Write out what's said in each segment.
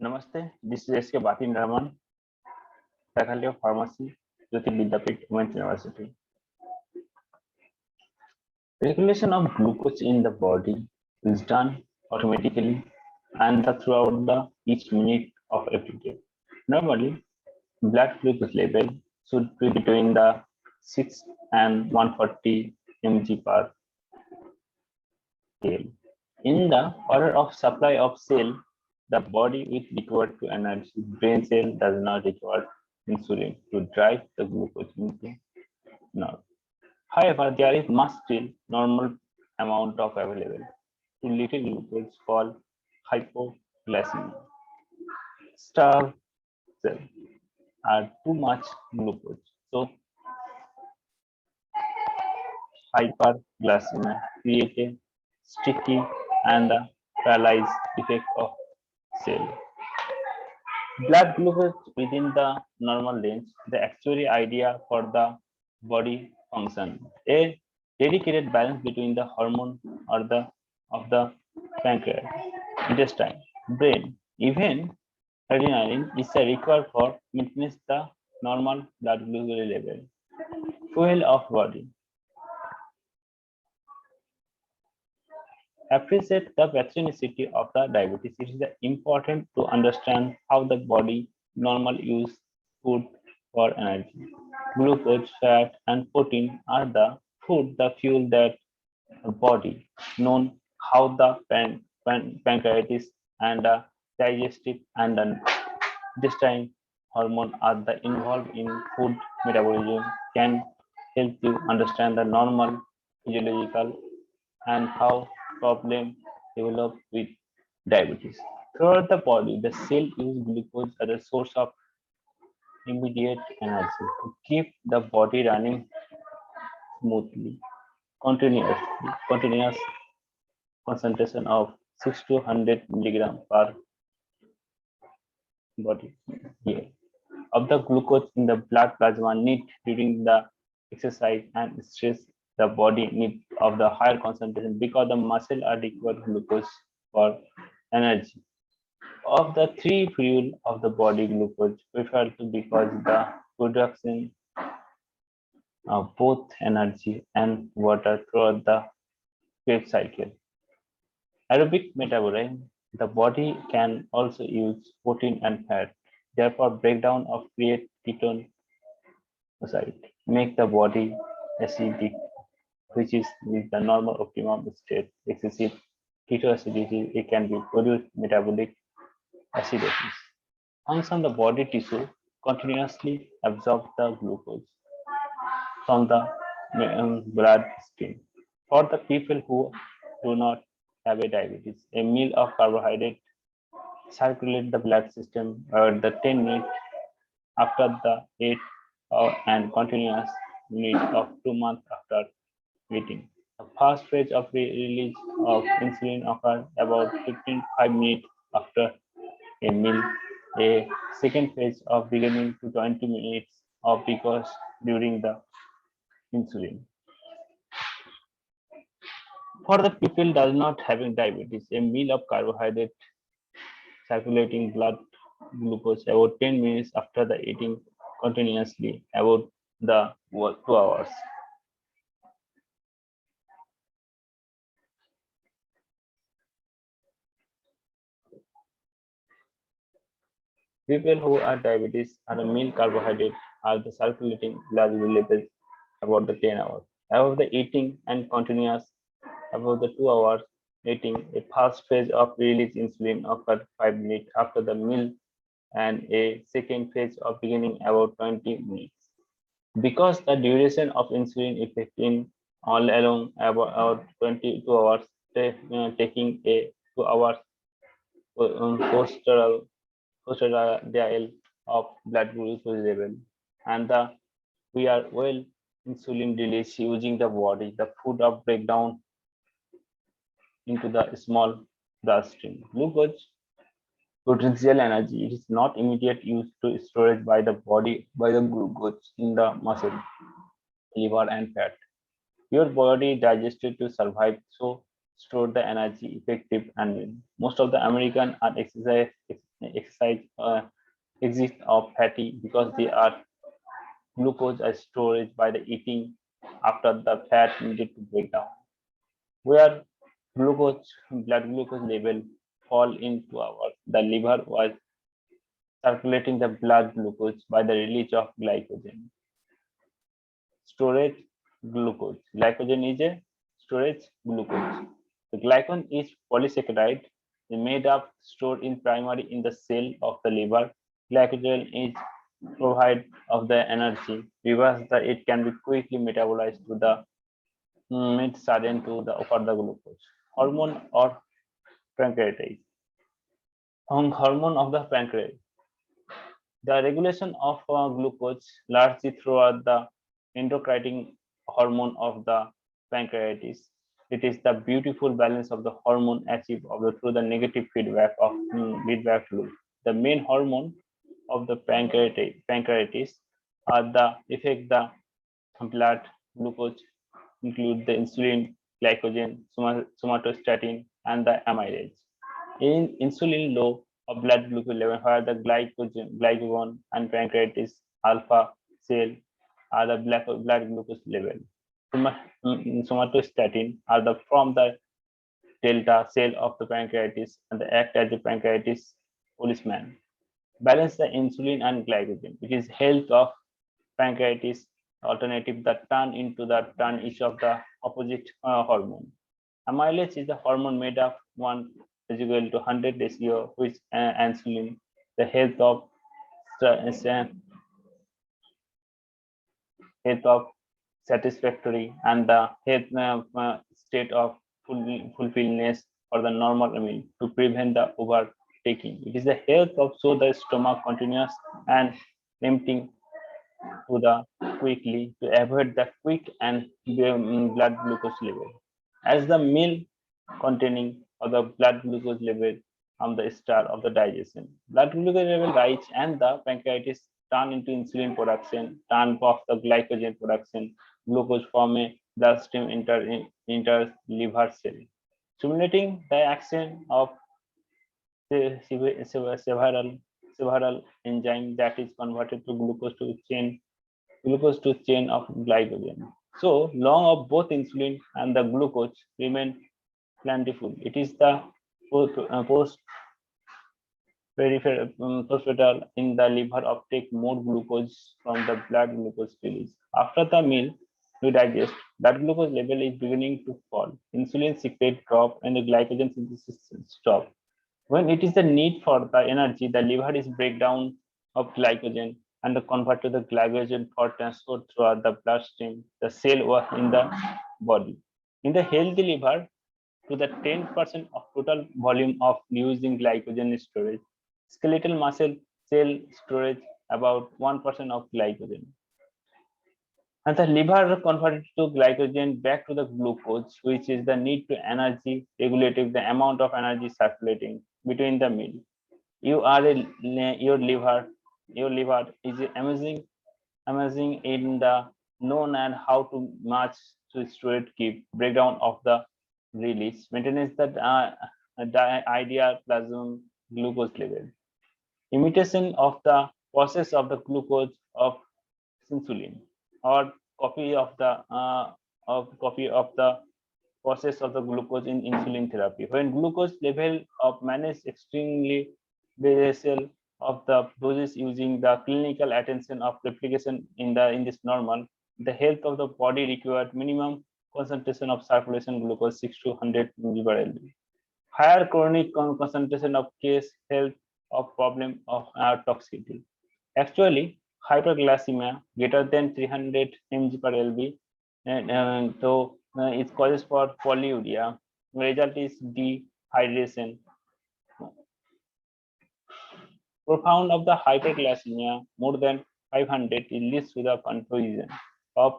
Namaste, this is S.K. Batin Rahman, Faculty of Pharmacy, Jyoti Vidyapith, Women's University. Regulation of glucose in the body is done automatically and throughout the each minute of every day. Normally, blood glucose level should be between the 6 and 140 mg per kg. In the order of supply of cell, the body is required to energy. Brain cell does not require insulin to drive the glucose into nerve. However, there is much still normal amount of available. Too little glucose called hypoglycemia. Starve cell are too much glucose. So hyperglycemia create a sticky and a paralyzed effect of cell. Blood glucose within the normal range, the actual idea for the body function. A dedicated balance between the hormone or the of the pancreas, intestine, brain, even adrenaline is required for maintenance the normal blood glucose level. Fuel of body. Appreciate the pathogenicity of the diabetes. It is important to understand how the body normal use food for energy. Glucose, fat, and protein are the food, the fuel that the body known how the pancreatitis and the digestive and the intestine hormone are the involved in food metabolism can help you understand the normal physiological and how problem develop with diabetes. Throughout the body, the cell use glucose as a source of immediate energy to keep the body running smoothly. Continuous concentration of 6 to 100 milligram per body year of the glucose in the blood plasma need during the exercise and stress. The body need of the higher concentration because the muscle are required glucose for energy. Of the three fuel of the body, glucose preferred to because the production of both energy and water throughout the Krebs cycle. Aerobic metabolism, the body can also use protein and fat. Therefore, breakdown of create ketone make the body acidic, which is the normal optimum state. Excessive ketoacidity, it can be produced metabolic acidosis. Function the body tissue continuously absorb the glucose from the blood stream. For the people who do not have a diabetes, a meal of carbohydrate circulate the blood system at the 10 minutes after the 8 and continuous minute of 2 months after eating. The first phase of release of insulin occurs about 15 5 minutes after a meal. A second phase of beginning to 20 minutes of because during the insulin. For the people does not having diabetes, a meal of carbohydrate circulating blood glucose about 10 minutes after the eating continuously about the 2 hours. People who are diabetes and a meal carbohydrate are the circulating blood levels about the 10 hours. Above the eating and continuous about the 2 hours eating, a fast phase of release insulin occurs 5 minutes after the meal and a second phase of beginning about 20 minutes. Because the duration of insulin effect in all along about 22 hours, taking a 2 hours post-dial of blood glucose level, and we are well insulin release using the body, the food of breakdown into the small bloodstream. Glucose potential energy. It is not immediate use to storage by the body by the glucose in the muscle, liver, and fat. Your body digested to survive, so store the energy effective and most of the American are exercise exist of fatty because they are glucose as storage by the eating after the fat needed to break down. Where blood glucose level fall in 2 hours, the liver was circulating the blood glucose by the release of glycogen. Storage glucose. Glycogen is a storage glucose. The glycogen is polysaccharide made up stored in primary in the cell of the liver. Glycogen is provide of the energy because it can be quickly metabolized to the mid sudden to the for the glucose. Hormone or pancreatitis. Hormone of the pancreas. The regulation of glucose largely throughout the endocrine hormone of the pancreatitis. It is the beautiful balance of the hormone achieved through the negative feedback loop. The main hormone of the pancreatitis are the effect the blood glucose include the insulin, glycogen, somatostatin, and the amylase. In insulin low of blood glucose level, where the glycogen and pancreatitis alpha cell are the blood glucose level. Somatostatin are the from the delta cell of the pancreatitis and they act as a pancreatitis policeman. Balance the insulin and glycogen, which is health of pancreatitis alternative that turn each of the opposite hormone. Amylase is the hormone made of 1 is equal to 100 ratio, which insulin, the health of satisfactory and the health state of fulfillness for the normal meal to prevent the overtaking. It is the health of so the stomach continuous and emptying to the quickly to avoid the quick and blood glucose level. As the meal containing of the blood glucose level on the start of the digestion. Blood glucose level rise and the pancreatitis turn into insulin production, turn off the glycogen production, glucose from a bloodstream inter liver cell, stimulating the action of several enzyme that is converted to glucose to chain of glycogen. So long of both insulin and the glucose remain plentiful. It is the post peripheral in the liver uptake more glucose from the blood glucose release. After the meal, we digest. Blood glucose level is beginning to fall. Insulin secrete drop and the glycogen synthesis stop. When it is the need for the energy, the liver is breakdown of glycogen and convert to the glycogen for transport throughout the bloodstream, the cell or in the body. In the healthy liver, to the 10% of total volume of using glycogen storage. Skeletal muscle cell storage about 1% of glycogen. And the liver converted to glycogen back to the glucose, which is the need to energy regulating the amount of energy circulating between the meal. Your liver is amazing in the known and how to match to storage keep breakdown of the release, maintenance that ideal plasma glucose level, imitation of the process of the glucose of insulin, or copy of the process of the glucose in insulin therapy. When glucose level of managed extremely basal of the doses using the clinical attention of replication in this normal, the health of the body required minimum concentration of circulation glucose 6 to 100 mg/L. Higher chronic concentration of case health of problem of toxicity. Actually, hyperglycemia greater than 300 mg/L and so it causes for polyuria. Result is dehydration. Profound of the hyperglycemia more than 500 leads to the confusion of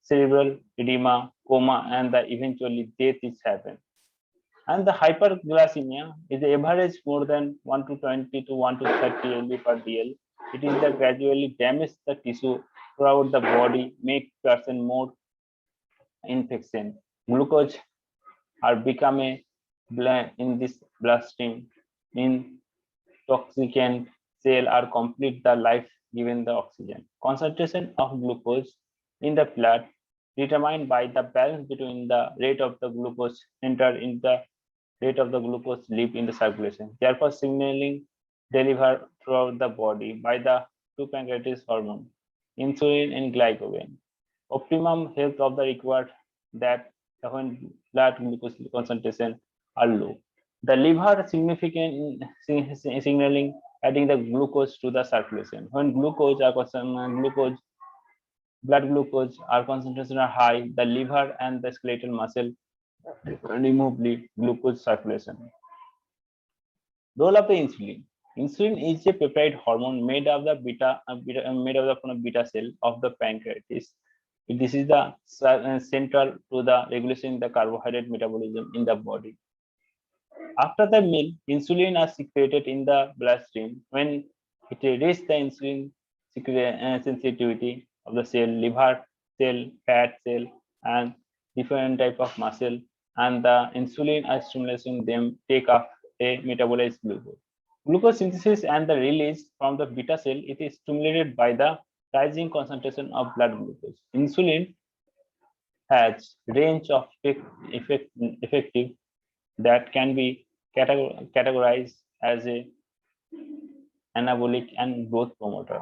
cerebral edema, coma, and the eventually death is happen. And the hyperglycemia is the average more than 1 to 20 to 1 to 30 mg/dl. It is the gradually damage the tissue throughout the body, make person more infection. Glucose are become a in this bloodstream in toxicant cell are complete the life given the oxygen. Concentration of glucose in the blood determined by the balance between the rate of the glucose enter in the rate of the glucose leave in the circulation. Therefore, signaling delivered throughout the body by the two pancreatic hormone, insulin and glycogen. Optimum health of the required that when blood glucose concentration are low. The liver significant signaling adding the glucose to the circulation. When blood glucose are concentration are high, the liver and the skeletal muscle remove the glucose circulation. Role of the insulin. Insulin is a peptide hormone made of the made of the from a beta cell of the pancreas. This is the central to the regulation the carbohydrate metabolism in the body. After the meal, insulin is secreted in the bloodstream. When it reaches the insulin sensitivity of the cell, liver cell, fat cell, and different type of muscle, and the insulin is stimulating them take up a metabolized glucose. Glucose synthesis and the release from the beta cell, it is stimulated by the rising concentration of blood glucose. Insulin has range of effective that can be categorized as a anabolic and growth promoter.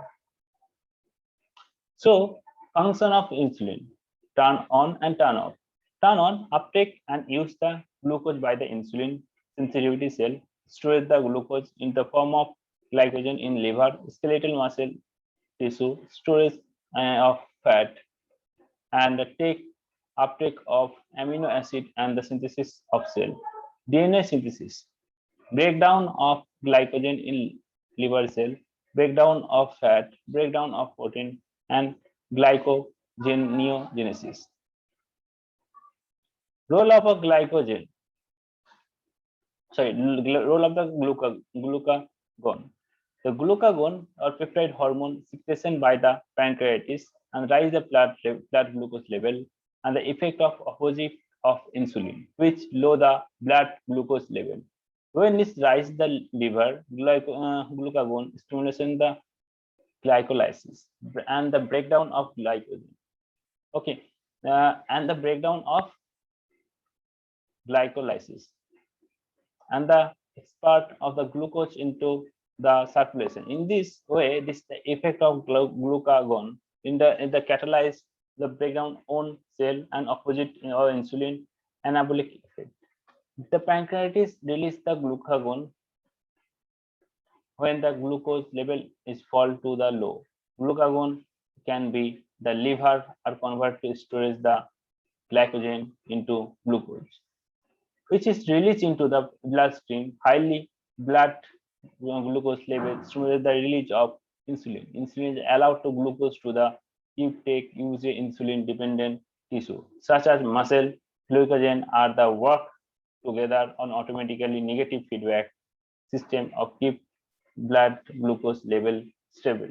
So, function of insulin: turn on and turn off. Turn on, uptake and use the glucose by the insulin sensitivity cell, store the glucose in the form of glycogen in liver, skeletal muscle tissue, storage of fat, and take uptake of amino acid and the synthesis of cell. DNA synthesis: breakdown of glycogen in liver cell, breakdown of fat, breakdown of protein, and glycogeneogenesis. Role of a glycogen, role of the glucagon. The glucagon or peptide hormone secretion by the pancreas and rise the blood glucose level, and the effect of opposite of insulin, which lower the blood glucose level. When this rise the liver, glucagon stimulation the glycolysis and the breakdown of glycogen. Okay, and the breakdown of glycolysis and the export of the glucose into the circulation. In this way, this the effect of glucagon in the catalyze the breakdown on cell and opposite or insulin anabolic effect. The pancreas release the glucagon when the glucose level is fall to the low. Glucagon can be the liver or convert to storage the glycogen into glucose, which is released into the bloodstream. Highly blood glucose level stimulates the release of insulin. Insulin is allowed to glucose to the uptake use insulin dependent tissue such as muscle. Glycogen are the work together on automatically negative feedback system of keep blood glucose level stable.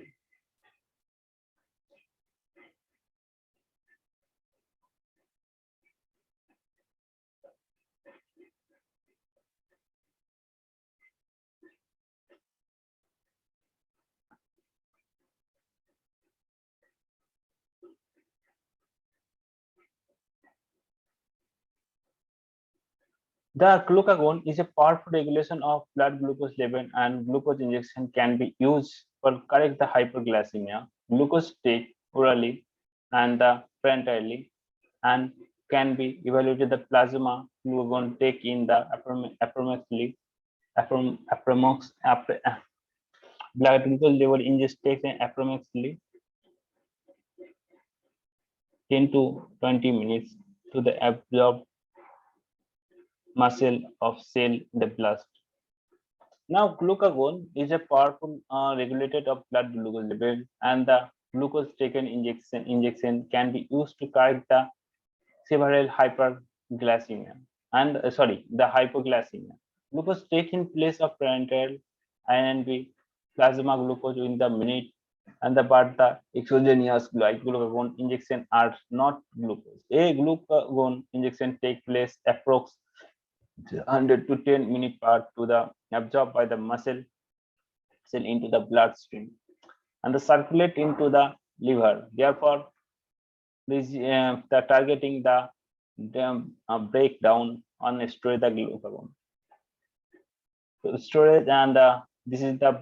The glucagon is a powerful regulation of blood glucose level, and glucose injection can be used for correct the hyperglycemia. Glucose take orally and the parenterally, and can be evaluated the plasma glucagon take in the approximately blood glucose level ingest takes approximately 10 to 20 minutes to the absorb muscle of cell in the blood. Now, glucagon is a powerful regulator of blood glucose level, and the glucose taken injection can be used to correct the several hyperglycemia and the hypoglycemia. Glucose take in place of parenteral INB plasma glucose in the minute, and the exogenous glucagon injection are not glucose. A glucagon injection take place approx 100 to 10 minute part to the absorbed by the muscle cell into the bloodstream and the circulate into the liver. Therefore, the targeting the breakdown on storage the glucagon. So storage and this is the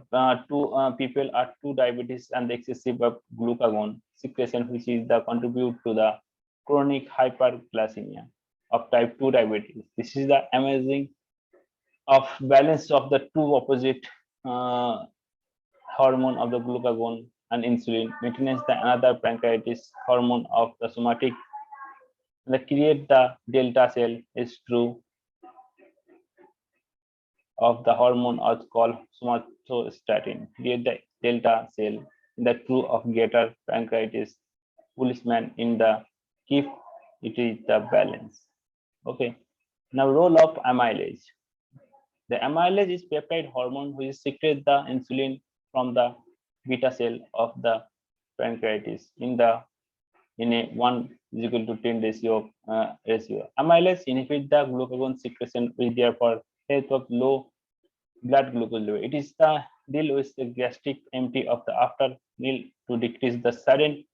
two people are two diabetes and the excessive of glucagon secretion, which is the contribute to the chronic hyperglycemia of type 2 diabetes. This is the amazing of balance of the two opposite hormone of the glucagon and insulin, maintenance the another pancreatis hormone of the somatic, the create the delta cell is true of the hormone is called somatostatin, create the delta cell in the true of greater pancreatis policeman in the keep it is the balance. Okay, now role of amylase. The amylase is peptide hormone which secretes the insulin from the beta cell of the pancreatis in a 1:10 ratio. Amylase inhibits the glucagon secretion, which therefore help of low blood glucose level. It is the deal with the gastric empty of the after meal to decrease the sudden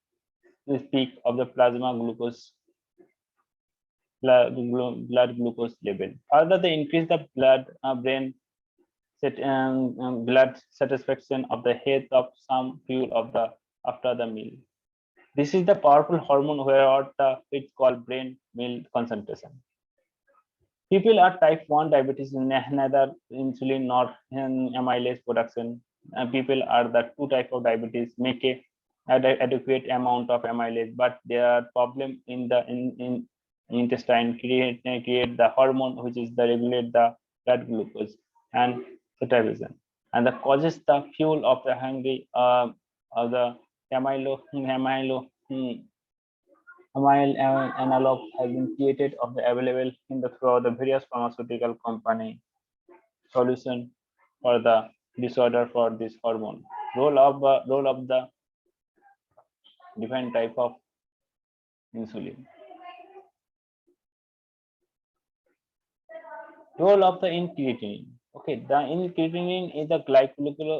peak of the plasma glucose blood glucose level. Further, they increase the brain blood satisfaction of the head of some fuel of the after the meal. This is the powerful hormone where it's called brain meal concentration. People are type 1 diabetes neither insulin nor amylase production. People are the two type of diabetes make a adequate amount of amylase, but there are problem in the intestine create the hormone which is the regulate the blood glucose and metabolism and the causes the fuel of the hungry of the amyl analog has been created of the available in the through the various pharmaceutical company solution for the disorder for this hormone. Role of the different type of insulin. Role of the incretin. Okay, the incretin is the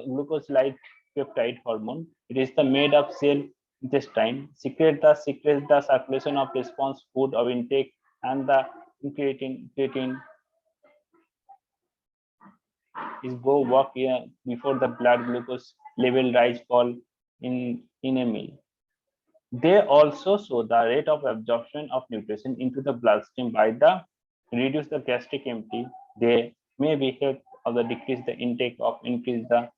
glucose-like peptide hormone. It is the made of cell intestine, secrete the circulation of response food of intake, and the incretin is go work before the blood glucose level rise fall in a meal. They also show the rate of absorption of nutrition into the bloodstream by the reduce the gastric empty. They may be help of the decrease the intake of increase the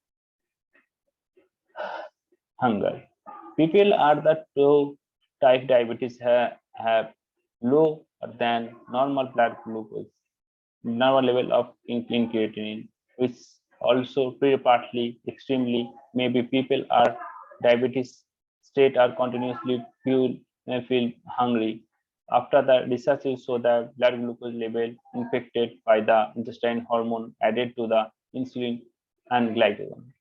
hunger. People are the two type diabetes have low than normal blood glucose, normal level of incretin, which also partly extremely maybe people are diabetes state are continuously feel hungry. After the research is show the blood glucose level infected by the intestine hormone added to the insulin and glycagon.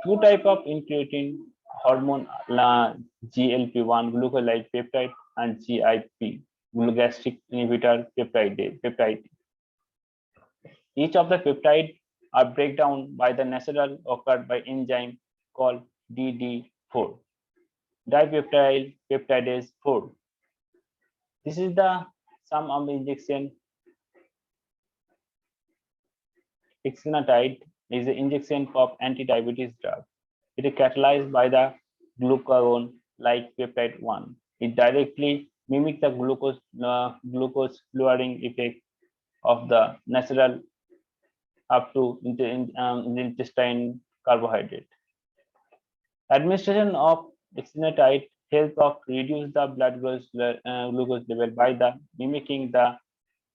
Two type of incretin hormone GLP-1 glucose-like peptide and GIP gastric inhibitor peptide. Each of the peptide are breakdown by the natural occurred by enzyme called DD4 dipeptidyl peptidase 4. This is the sum of the injection. Exenatide is the injection of anti-diabetes drug. It is catalyzed by the glucagon like peptide 1. It directly mimics the glucose lowering effect of the natural up to intestine carbohydrate. Administration of exenatide helps of reduce the blood glucose level by the mimicking the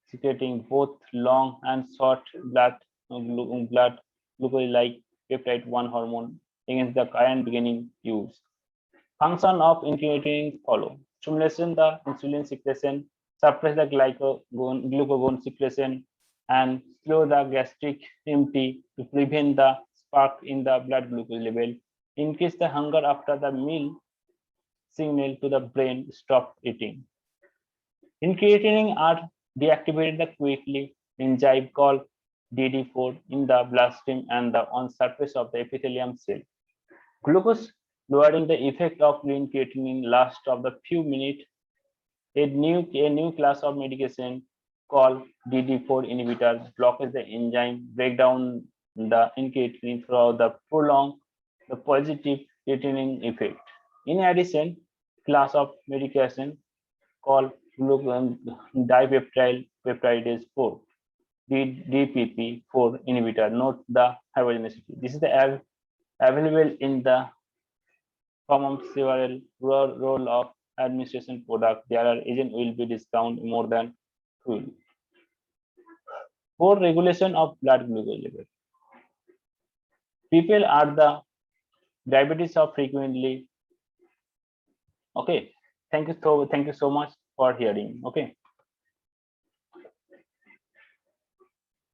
secreting both long and short blood glucose like peptide 1 hormone against the current beginning use. Function of incretin follow. Stimulation the insulin secretion, suppress the glucagon secretion, and slow the gastric empty to prevent the spark in the blood glucose level. Increase the hunger after the meal, signal to the brain stop eating. Incretin are deactivated quickly enzyme called DD4 in the bloodstream and the on surface of the epithelium cell. Glucose lowering the effect of green creatinine lasts of the few minutes. A new class of medication called DD4 inhibitor blocks the enzyme breakdown the creatinine through the prolong the positive creatinine effect. In addition, class of medication called dipeptidyl peptidase 4 DPP4 inhibitor. Note the hydrogenicity. This is the available in the form of several role of administration product. There are agent will be discount more than fuel. For regulation of blood glucose level. People are the diabetes of frequently. Okay. Thank you so much for hearing. Okay.